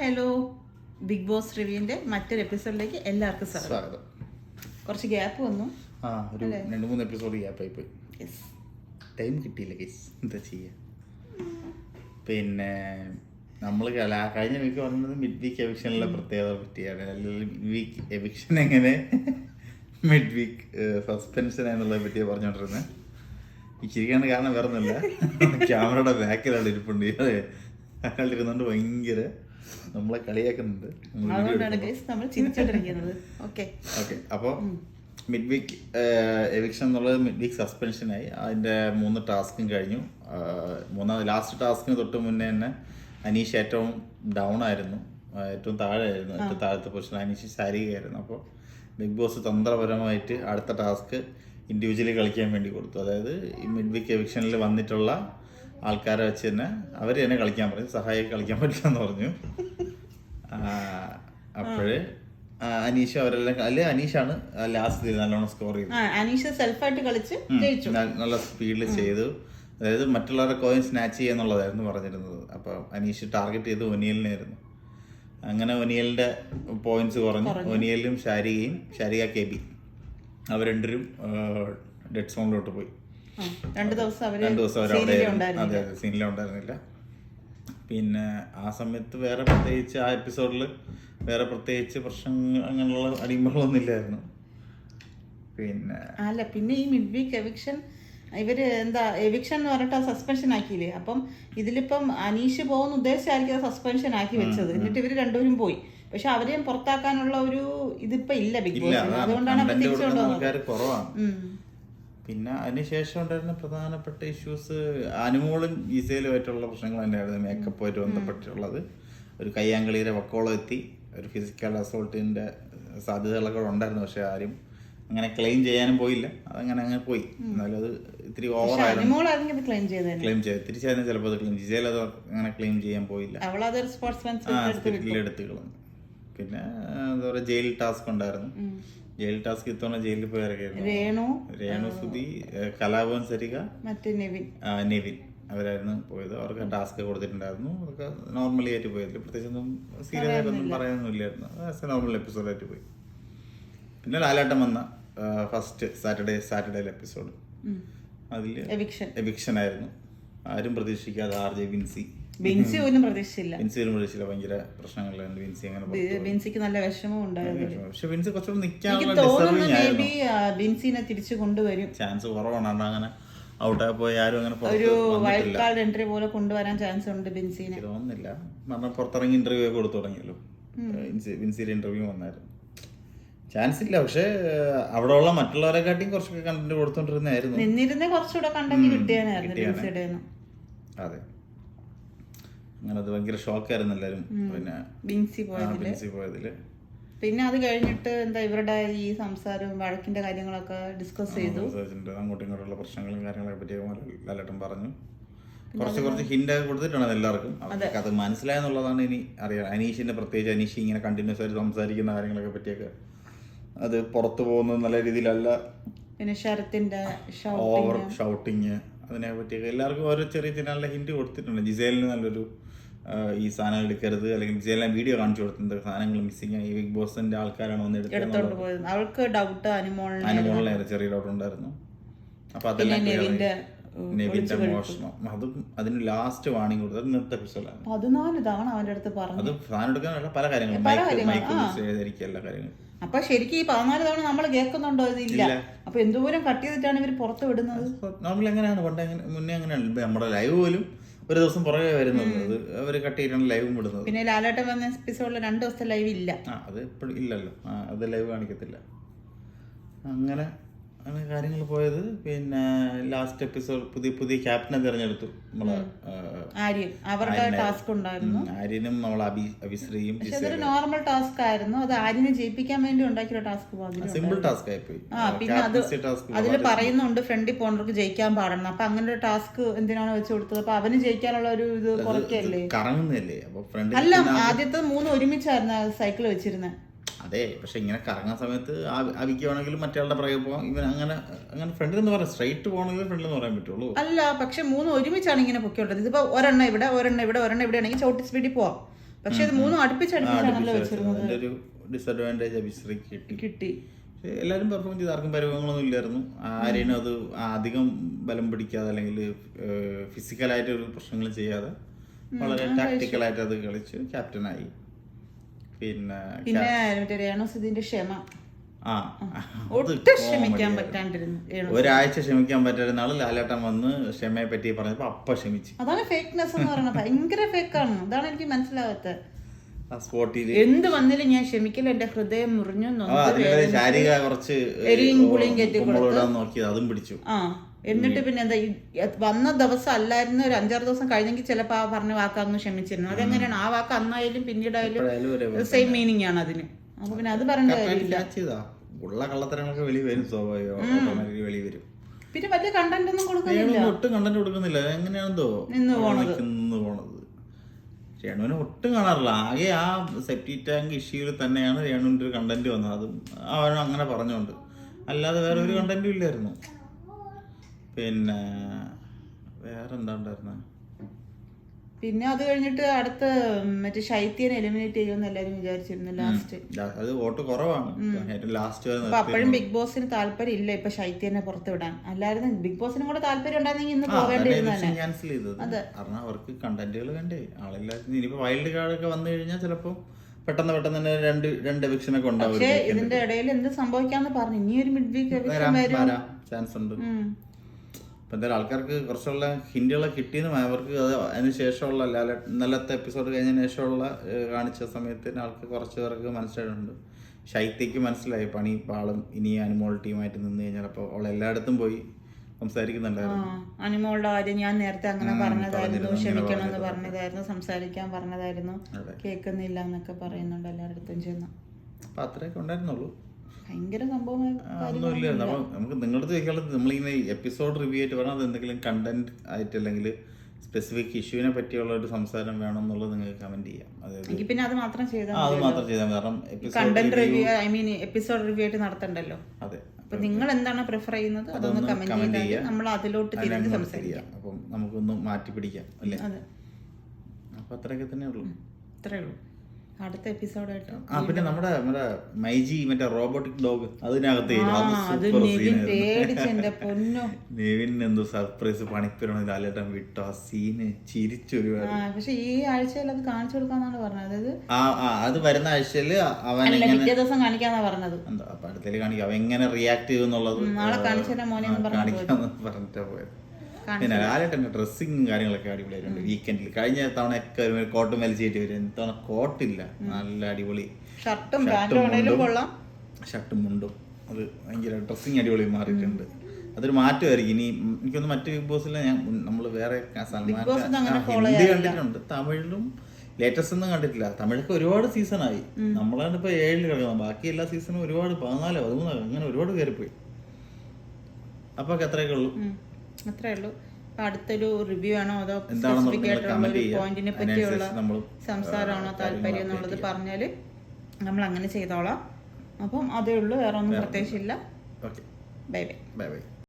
Hello big boss റിവ്യൂവിന്റെ മറ്റൊരു എപ്പിസോഡിലേക്ക് എല്ലാവർക്കും സ്വാഗതം. കുറച്ച് ഗ്യാപ്പ് വന്നു, ഒരു 2-3 എപ്പിസോഡ് ഗ്യാപ്പായി പോയി. ടൈം കിട്ടിയില്ല ഗൈസ്, എന്താ ചെയ്യുക. പിന്നെ നമ്മൾ കഴിഞ്ഞ വീക്ക് പറഞ്ഞത് മിഡ് വീക്ക് എവിക്ഷനിലെ പ്രത്യേകത പറ്റിയാണ്. അല്ലെങ്കിൽ മിഡ് വീക്ക് എവിക്ഷൻ എങ്ങനെ മിഡ് വീക്ക് സസ്പെൻഷൻ എന്നുള്ളതിനെ പറ്റിയാണ് പറഞ്ഞുകൊണ്ടിരുന്നത്. ഈ ചിരിക്കാണ് കാരണം വേറെ ഒന്നുമില്ല, ക്യാമറയുടെ ബാക്കിലാണ് ഇരിപ്പുണ്ട്. അയാളുടെ ഇരുന്നുകൊണ്ട് ഭയങ്കര നമ്മളെ കളിയാക്കുന്നുണ്ട്. ഓക്കെ, അപ്പോൾ മിഡ് വീക്ക് എവിക്ഷൻ എന്നുള്ളത് മിഡ് വീക്ക് സസ്പെൻഷനായി. അതിൻ്റെ 3 ടാസ്കും കഴിഞ്ഞു. ലാസ്റ്റ് ടാസ്കിന് തൊട്ട് മുന്നേ തന്നെ അനീഷ് ഏറ്റവും ഡൗൺ ആയിരുന്നു, ഏറ്റവും താഴെയായിരുന്നു, ഏറ്റവും താഴത്തെ പൊസിഷൻ അനീഷ് ശാരീരികമായിരുന്നു. അപ്പോൾ ബിഗ് ബോസ് തന്ത്രപരമായിട്ട് അടുത്ത ടാസ്ക് ഇൻഡിവിജ്വലി കളിക്കാൻ വേണ്ടി കൊടുത്തു. അതായത് ഈ മിഡ് വീക്ക് എവിക്ഷനിൽ വന്നിട്ടുള്ള ആൾക്കാരെ വെച്ച് തന്നെ അവർ തന്നെ കളിക്കാൻ പറഞ്ഞു, സഹായിക്ക് കളിക്കാൻ പറ്റില്ല എന്ന് പറഞ്ഞു. അപ്പോഴേ അനീഷ് അവരെല്ലാം അല്ലെ അനീഷാണ് ലാസ്റ്റ് നല്ലോണം സ്കോർ ചെയ്തു. അനീഷ് സെൽഫായിട്ട് കളിച്ച് നല്ല സ്പീഡിൽ ചെയ്തു. അതായത് മറ്റുള്ളവരുടെ കോയിൻ സ്നാച്ച് ചെയ്യാന്നുള്ളതായിരുന്നു പറഞ്ഞിരുന്നത്. അപ്പോൾ അനീഷ് ടാർഗറ്റ് ചെയ്ത് ഒനിയലിനായിരുന്നു. അങ്ങനെ ഒനിയലിന്റെ പോയിന്റ്സ് കുറഞ്ഞു. ഒനിയലും ഷാരിക കെ ബി അവർ രണ്ടുപേരും ഡെഡ് സോണിലോട്ട് പോയി. 2 ദിവസം അവർ അതെ സീനിലുണ്ടായിരുന്നില്ല. പിന്നെ ആ സമയത്ത് വേറെ പ്രത്യേകിച്ച് ആ എപ്പിസോഡിൽ വേറെ പ്രത്യേകിച്ച് പ്രശ്നങ്ങൾ അങ്ങനെയുള്ള അടിമകളൊന്നും ഇല്ലായിരുന്നു. പിന്നെ ഈ മിഡ് വീക്ക് എവിക്ഷൻ ഇവര് എവിക്ഷൻ എന്ന് പറഞ്ഞിട്ട് സസ്പെൻഷൻ ആക്കിയില്ലേ. അപ്പം ഇതിലിപ്പം അനീഷ് പോകുന്ന ഉദ്ദേശിച്ചായിരിക്കും സസ്പെൻഷൻ ആക്കി വെച്ചത്. എന്നിട്ട് ഇവര് രണ്ടുപേരും പോയി. പക്ഷെ അവരെയും പുറത്താക്കാനുള്ള ഒരു ഇതിപ്പോ ഇല്ല ബിഗ് ബോസ്. അതുകൊണ്ടാണ് പിന്നെ അതിനുശേഷം ഉണ്ടായിരുന്ന പ്രധാനപ്പെട്ട ഇഷ്യൂസ് അനുമോളും ഈസയിലുമായിട്ടുള്ള പ്രശ്നങ്ങൾ തന്നെയായിരുന്നു. മേക്കപ്പുമായിട്ട് ബന്ധപ്പെട്ടിട്ടുള്ളത്. ഒരു കയ്യാങ്കളിയുടെ വക്കോളം എത്തി. ഒരു ഫിസിക്കൽ അസോൾട്ടിന്റെ സാധ്യതകളൊക്കെ ഉണ്ടായിരുന്നു. പക്ഷെ ആരും അങ്ങനെ ക്ലെയിം ചെയ്യാനും പോയില്ല. അതങ്ങനെ പോയി. എന്നാലും അത് ഇത്തിരി ഓവറായിരുന്നു. ക്ലെയിം ചെയ്ത് തിരിച്ചായിരുന്നു ചിലപ്പോൾ അത് ക്ലെയിം ചെയ്ത് അത് അങ്ങനെ ക്ലെയിം ചെയ്യാൻ പോയില്ല. എടുത്ത് കളഞ്ഞു. പിന്നെ എന്താ പറയുക, ജയിൽ ടാസ്ക് ഉണ്ടായിരുന്നു. ജയിൽ ടാസ്ക് ഇത്തവണ ജയിലിൽ പോയി ഇറങ്ങിയായിരുന്നു. രേണു സുധി, കലാഭവൻ സരിക, നെവിൻ അവരായിരുന്നു പോയത്. അവർക്ക് ടാസ്ക് കൊടുത്തിട്ടുണ്ടായിരുന്നു. അതൊക്കെ നോർമലി ആയിട്ട് പോയതിൽ പ്രത്യേകിച്ചൊന്നും സീരിയസ് ആയിട്ടൊന്നും പറയാനൊന്നുമില്ലായിരുന്നു. നോർമൽ എപ്പിസോഡായിട്ട് പോയി. പിന്നെ ലാലേട്ടൻ വന്ന ഫസ്റ്റ് സാറ്റർഡേ എപ്പിസോഡ് അതിൽ എവിക്ഷൻ ആയിരുന്നു. ആരും പ്രതീക്ഷിക്കാതെ RJ ബിൻസി പോലും പ്രതീക്ഷിച്ചില്ല. ഭയങ്കര പ്രശ്നങ്ങളിലാണ് ബിൻസി. അങ്ങനെ ബിൻസിക്ക് നല്ല വിഷമം ഉണ്ടായിരുന്നു. പക്ഷെ ബിൻസി കുറച്ചുകൂടി നിൽക്കാനുള്ള ബിൻസിനെ തിരിച്ചു കൊണ്ടുവരും ചാൻസ് കുറവാണ്. അങ്ങനെ ഔട്ടായി പോയി ആരും അങ്ങനെ ഒരു വൈൽഡ് കാർഡ് എൻട്രി പോലെ കൊണ്ടുവരാൻ ചാൻസ് ഉണ്ട് ബിൻസിനെ. തോന്നുന്നില്ല. കാരണം പുറത്തിറങ്ങി ഇന്റർവ്യൂ ഒക്കെ കൊടുത്തു തുടങ്ങിയല്ലോ. ബിൻസിയുടെ ഇന്റർവ്യൂ വന്നായിരുന്നു. ചാൻസ് ഇല്ല. പക്ഷെ അവിടെ ഉള്ള മറ്റുള്ളവരെക്കാട്ടിയും കുറച്ചൊക്കെ കണ്ടന്റ് കൊടുത്തോണ്ടിരുന്നായിരുന്നു. നിന്നിരുന്നേ കുറച്ചുകൂടെ കണ്ടന്റ് കിട്ടിയാനായിരുന്നു. അതെ, അങ്ങനെ അത് ഭയങ്കര ഷോക്കായിരുന്നു എല്ലാവരും. പിന്നെ ബിൻസി പോയതില് പിന്നെ അത് കഴിഞ്ഞിട്ട് ഇവരുടെ ഈ സംസാരവും വഴക്കിന്റെ കാര്യങ്ങളൊക്കെ ഡിസ്കസ് ചെയ്തു. അങ്ങോട്ടും ഇങ്ങോട്ടുള്ള പ്രശ്നങ്ങളും കാര്യങ്ങളൊക്കെ പറ്റി ലാലേട്ടൻ പറഞ്ഞു. കുറച്ച് ഹിന്റ് കൊടുത്തിട്ടുണ്ട് എല്ലാവർക്കും. അവർക്ക് അത് മനസ്സിലായെന്നുള്ളതാണ് ഇനി അറിയാം. അനീഷിന്റെ പ്രത്യേകിച്ച് അനീഷ് ഇങ്ങനെ കണ്ടിന്യൂസ് ആയിട്ട് സംസാരിക്കുന്ന കാര്യങ്ങളൊക്കെ പറ്റിയൊക്കെ അത് പുറത്തു പോകുന്നത് നല്ല രീതിയിലല്ല. പിന്നെ ശരത്തിന്റെ ഓവർ ഷൗട്ടിങ് അതിനെ പറ്റിയൊക്കെ എല്ലാവർക്കും ഓരോ ചെറിയ നല്ല ഹിന്റ് കൊടുത്തിട്ടുണ്ട്. ജിസേലിന് നല്ലൊരു ഈ സാധനങ്ങൾ എടുക്കരുത്, അല്ലെങ്കിൽ ജിസേലിനെ വീഡിയോ കാണിച്ചു കൊടുത്തിട്ടുണ്ട്. സാധനങ്ങൾ മിസ്സിങ് ആയി. ബിഗ് ബോസിന്റെ ആൾക്കാരാണ് വന്ന് എടുത്തോണ്ട് പോയത്. അവൾക്ക് ഡൗട്ട് അനുമോളിനെ ചെറിയ ഡൗട്ട് ഉണ്ടായിരുന്നു. അപ്പൊ അതെല്ലാം നെവിന്റെ മോഷണം അതും അതിന് ലാസ്റ്റ് വാണിംഗ് കൊടുത്തത് ഇന്നത്തെ എപ്പിസോഡാണ്. 14 തവണ അവന്റെ അടുത്ത് പറഞ്ഞു. അത് സാധനം എടുക്കാനുള്ള പല കാര്യങ്ങളും എല്ലാ കാര്യങ്ങളും. അപ്പൊ ശരിക്കും ഈ 14 തവണ നമ്മൾ കേൾക്കുന്നുണ്ടോ? ഇതില്ല. അപ്പൊ എന്തോരം കട്ട് ചെയ്തിട്ടാണ് ഇവർ പുറത്ത് വിടുന്നത്. നോർമൽ എങ്ങനെയാണ് മുന്നേ അങ്ങനെയാണ്. നമ്മുടെ ലൈവ് പോലും ഒരു ദിവസം പുറകെ വരുന്നത്. അവര് കട്ട് ചെയ്തിട്ടാണ് ലൈവും വിടുന്നത്. പിന്നെ ലാലേട്ടൻ വന്ന എപ്പിസോഡിൽ 2 ദിവസത്തെ ലൈവ് ഇല്ല. അത് എപ്പോഴും ഇല്ലല്ലോ. അത് ലൈവ് കാണിക്കത്തില്ല. അങ്ങനെ കാര്യങ്ങൾ പോയത്. പിന്നെ ലാസ്റ്റ് എപ്പിസോഡ് പുതിയ ക്യാപ്റ്റനെ തിരഞ്ഞെടുത്തു. നമ്മള് അവരുടെ ടാസ്ക് ഉണ്ടായിരുന്നു. ആര്യനും നമ്മളെ അഭിശ്രീയും. അതൊരു നോർമൽ ടാസ്ക് ആയിരുന്നു. അത് ആര്യനെ ജയിപ്പിക്കാൻ വേണ്ടി ഉണ്ടാക്കിയ ടാസ്ക്. സിമ്പിൾ ടാസ്ക് ആയിപ്പോയി. പിന്നെ അതിൽ പറയുന്നുണ്ട് ഫ്രണ്ടിൽ പോണവർക്ക് ജയിക്കാൻ പാടണം. അപ്പൊ അങ്ങനെ ഒരു ടാസ്ക് എന്തിനാണ് വെച്ച് കൊടുത്തത്? അപ്പൊ അവന് ജയിക്കാനുള്ള ഒരു ഇത് കുറയ്ക്കല്ലേ, കറങ്ങുന്നല്ലേ. അല്ല, ആദ്യത്തെ 3 ഒരുമിച്ചായിരുന്നു സൈക്കിൾ വെച്ചിരുന്നത്. അതെ, പക്ഷെ ഇങ്ങനെ കറങ്ങുന്ന സമയത്ത് അവിക്കുവാണെങ്കിലും മറ്റേ പുറകെ പോകാം. ഇവൻ അങ്ങനെ ഫ്രണ്ടിൽ എന്ന് പറയാം. സ്ട്രൈറ്റ് പോകണമെങ്കിൽ ഫ്രണ്ടിൽ എന്ന് പറയാൻ പറ്റുള്ളൂ. അല്ല, പക്ഷെ 3 ഒരുമിച്ചാണ് ഇങ്ങനെ പൊക്കിയോട്ടത്. ഇതിപ്പോ ഒരെണ്ണം ഇവിടെ ആണെങ്കിൽ ചവിട്ടി സ്പീഡിൽ പോവാം. പക്ഷെ ഇത് മൂന്നും അടുപ്പിച്ചടുപ്പിച്ചാണല്ലോ വെച്ചിരുന്നത്. അതിന്റെ ഒരു ഡിസഡ്വാൻറ്റേജ് അഭിശ്രീക്ക് കിട്ടി. എല്ലാവരും പെർഫോം ചെയ്ത് ആർക്കും പരിഭവങ്ങളൊന്നും ഇല്ലായിരുന്നു. ആരെയും അത് അധികം ബലം പിടിക്കാതെ അല്ലെങ്കിൽ ഫിസിക്കലായിട്ട് ഒരു പ്രശ്നങ്ങളും ചെയ്യാതെ വളരെ ടാക്ടിക്കലായിട്ട് അത് കളിച്ച് ക്യാപ്റ്റനായി. പിന്നെ രേണുസുതിന്റെ ക്ഷമ ആ ഒട്ടും ക്ഷമിക്കാൻ പറ്റാണ്ടിരുന്നു. ഒരാഴ്ച ക്ഷമിക്കാൻ പറ്റായിരുന്ന ആള് ലാലേട്ടൻ വന്ന് ക്ഷമയെ പറ്റി പറഞ്ഞപ്പോ അപ്പ ക്ഷമിച്ചു. അതാണ് ഫേക്ക്നെസ് എന്ന് പറയുന്നത്. ഭയങ്കര ഫേക്കാണ്. അതാണ് എനിക്ക് മനസ്സിലാവാത്തത്. സ്പോട്ടില് എന്ത് വന്നിലും ഞാൻ ക്ഷമിക്കില്ല, എന്റെ ഹൃദയം മുറിഞ്ഞു ശാരിക കുറച്ച് എരിയും പുളിയും കെട്ടി നോക്കിയത് അതും പിടിച്ചു. എന്നിട്ട് പിന്നെ എന്താ വന്ന ദിവസം അല്ലായിരുന്നു, ഒരു 5-6 ദിവസം കഴിഞ്ഞെങ്കിൽ ചിലപ്പോ ആ പറഞ്ഞ വാക്കാന്ന് ക്ഷമിച്ചിരുന്നു. അതെങ്ങനെയാണ്? ആ വാക്ക് അന്നായാലും പിന്നീടായാലും സെയിം മീനിങ് ആണ് അതിന്. അപ്പൊ പിന്നെ അത് പറയേണ്ട കാര്യമില്ല. ഉള്ള കള്ളത്തരങ്ങളൊക്കെ വെളി വരും, സ്വാഭാവികം വെളി വരും. പിന്നെ വലിയ കണ്ടന്റ് ഒന്നും കൊടുക്കുന്നില്ല, ഒട്ടും കണ്ടന്റ് കൊടുക്കുന്നില്ല. എങ്ങനെയാണെന്തോ നിന്ന് പോണത്. രേണുവിനെ ഒട്ടും കാണാറില്ല. ആകെ ആ സെപ്റ്റി ടാങ്ക് ഇഷ്യൂവിൽ തന്നെയാണ് രേണുവിന്റെ ഒരു കണ്ടന്റ് വന്നത്. അതും അവൻ അങ്ങനെ പറഞ്ഞോണ്ട്, അല്ലാതെ വേറെ ഒരു കണ്ടന്റും ഇല്ലായിരുന്നു. പിന്നെ വേറെന്താ ഉണ്ടായിരുന്ന? പിന്നെ അത് കഴിഞ്ഞിട്ട് അടുത്ത മറ്റേ ശൈത്യനെ എലിമിനേറ്റ് ചെയ്യുമെന്ന് എല്ലാരും വിചാരിച്ചിരുന്നു ലാസ്റ്റ്. അത് വോട്ട് കുറവാണ് ലാസ്റ്റ്. അപ്പോഴും ബിഗ് ബോസിന് താല്പര്യം ഇല്ല ഇപ്പൊ ശൈത്യനെ പുറത്ത് വിടാൻ. അല്ലായിരുന്നു ബിഗ് ബോസിനും കൂടെ താല്പര്യം ഉണ്ടായിരുന്നെങ്കിൽ ഇന്ന് പോവേണ്ടിയിരുന്നല്ലേ. ക്യാൻസൽ ചെയ്തത് കാരണം അവർക്ക് കണ്ടന്റുകൾ വേണ്ടേ, ആളില്ലായിരുന്നു. ഇനിയിപ്പോ വൈൽഡ് കാർഡ് ഒക്കെ വന്നു കഴിഞ്ഞാൽ ചിലപ്പോ പെട്ടെന്ന് തന്നെ രണ്ട് എവിക്ഷനൊക്കെ ഉണ്ടാവും. പക്ഷേ ഇതിന്റെ ഇടയിൽ എന്ത് സംഭവിക്കാന്ന് പറഞ്ഞു. ഇനി ഒരു മിഡ് വീക്ക് എവിക്ഷൻ വരാൻ ചാൻസ് ഉണ്ട്. അപ്പം എന്തായാലും ആൾക്കാർക്ക് കുറച്ചുള്ള ഹിന്റുകളൊക്കെ കിട്ടിയെന്നും അവർക്ക് അത് അതിന് ശേഷമുള്ള ഇന്നലത്തെ എപ്പിസോഡ് കഴിഞ്ഞതിന് ശേഷമുള്ള കാണിച്ച സമയത്തിന് ആൾക്ക് കുറച്ച് പേർക്ക് മനസ്സിലായിട്ടുണ്ട്. ശൈത്യക്ക് മനസ്സിലായി പണി പാളും ഇനി അനിമോൾ ടീമായിട്ട് നിന്ന് കഴിഞ്ഞാൽ. അപ്പോൾ അവൾ എല്ലായിടത്തും പോയി സംസാരിക്കുന്നുണ്ടായിരുന്നു. അനിമോളുടെ കാര്യം ഞാൻ നേരത്തെ അങ്ങനെ പറഞ്ഞതായിരുന്നു, ക്ഷമിക്കണം എന്ന് പറഞ്ഞതായിരുന്നു, സംസാരിക്കാൻ പറഞ്ഞതായിരുന്നു, കേൾക്കുന്നില്ല എന്നൊക്കെ പറയുന്നുണ്ട് എല്ലായിടത്തും ചെന്ന്. അപ്പം അത്രയൊക്കെ ഉണ്ടായിരുന്നുള്ളൂ. ഭയങ്കര സംഭവം ഒന്നുമില്ല. നമുക്ക് നിങ്ങളുടെ ചോദിക്കാനുള്ളത്, നമ്മളിങ്ങനെ എപ്പിസോഡ് റിവ്യൂ ആയിട്ട് പറഞ്ഞാൽ അത് എന്തെങ്കിലും കണ്ടന്റ് ആയിട്ട് അല്ലെങ്കിൽ സ്പെസിഫിക് ഇഷ്യൂവിനെ പറ്റിയുള്ള ഒരു സംസാരം വേണം എന്നുള്ളത് നിങ്ങൾക്ക് കമന്റ് ചെയ്യാം. അതായത് പിന്നെ അത് മാത്രം ചെയ്താൽ കാരണം കണ്ടന്റ് റിവ്യൂ എപ്പിസോഡ് റിവ്യൂ ആയിട്ട് നടത്തണ്ടല്ലോ. അതെ. അപ്പൊ നിങ്ങൾ എന്താണ് പ്രിഫർ ചെയ്യുന്നത് അതൊന്ന് കമന്റ് ചെയ്യാം, നമ്മൾ അതിലോട്ട് തിരിഞ്ഞ് സംസാരിക്കാം. അപ്പം നമുക്കൊന്ന് മാറ്റി പിടിക്കാം അല്ലേ. അപ്പൊ അത്രയൊക്കെ തന്നെ ഉള്ളൂ. ഇത്രേ ഉള്ളൂ. അടുത്ത എപ്പിസോഡായിട്ട് പിന്നെ നമ്മുടെ മൈജി മറ്റേ റോബോട്ടിക് ഡോഗ് അതിനകത്ത് നെവിൻ എന്തോ സർപ്രൈസ് പണിപ്പുരാണ് ലാലേട്ടൻ വിട്ടു. ആ സീന് ചിരിച്ചു ഒരുപാട്. പക്ഷെ ഈ ആഴ്ചയിൽ അത് കാണിച്ചു കൊടുക്കാന്നാണ് പറഞ്ഞത്. അത് വരുന്ന ആഴ്ചയില് അവൻ പിറ്റേ ദിവസം കാണിക്കാന്നാ പറഞ്ഞത്. എന്താ അപ്പൊ അടുത്തേക്ക് കാണിക്കാം അവൻ എങ്ങനെ റിയാക്ട് ചെയ്യുന്നുള്ളത് നാളെ കാണിച്ചാ മോനെ കാണിക്കാന്ന് പറഞ്ഞിട്ടാ പോയത്. പിന്നെ ലാലേട്ടൻ്റെ ഡ്രസ്സിങ്ങും കാര്യങ്ങളൊക്കെ അടിപൊളിയായിട്ടുണ്ട്. വീക്കെൻഡിൽ കഴിഞ്ഞ തവണ ഒക്കെ കോട്ടും വലിച്ചിട്ട് വരും. ഇത്തവണ കോട്ടില്ല, നല്ല അടിപൊളി ഷർട്ടും മുണ്ടും. അത് ഭയങ്കര ഡ്രസ്സിങ് അടിപൊളി മാറിയിട്ടുണ്ട്. അതൊരു മാറ്റമായിരിക്കും. ഇനി എനിക്കൊന്ന് മറ്റു ബിഗ് ബോസിൽ നമ്മൾ വേറെ ഹിന്ദി കണ്ടിട്ടുണ്ട്, തമിഴിലും ലേറ്റസ്റ്റ് ഒന്നും കണ്ടിട്ടില്ല. തമിഴൊക്കെ ഒരുപാട് സീസണായി. നമ്മളാണ് ഇപ്പൊ 7 കിടക്കുന്നത്. ബാക്കി എല്ലാ സീസണും ഒരുപാട് 14, 13 അങ്ങനെ ഒരുപാട് കയറിപ്പോയി. അപ്പൊ അത്രയൊക്കെ ഉള്ളൂ. അത്രേ ഉള്ളൂ. അടുത്തൊരു റിവ്യൂ ആണോ അതോ സ്പെസിഫിക് ആയിട്ടുള്ള ഒരു പോയിന്റിനെ പറ്റിയുള്ള സംസാരമാണോ താല്പര്യം എന്നുള്ളത് പറഞ്ഞാൽ നമ്മൾ അങ്ങനെ ചെയ്തോളാം. അപ്പം അതേ ഉള്ളൂ, വേറെ ഒന്നും പ്രത്യേകിച്ചില്ല. Okay, bye bye. Bye by.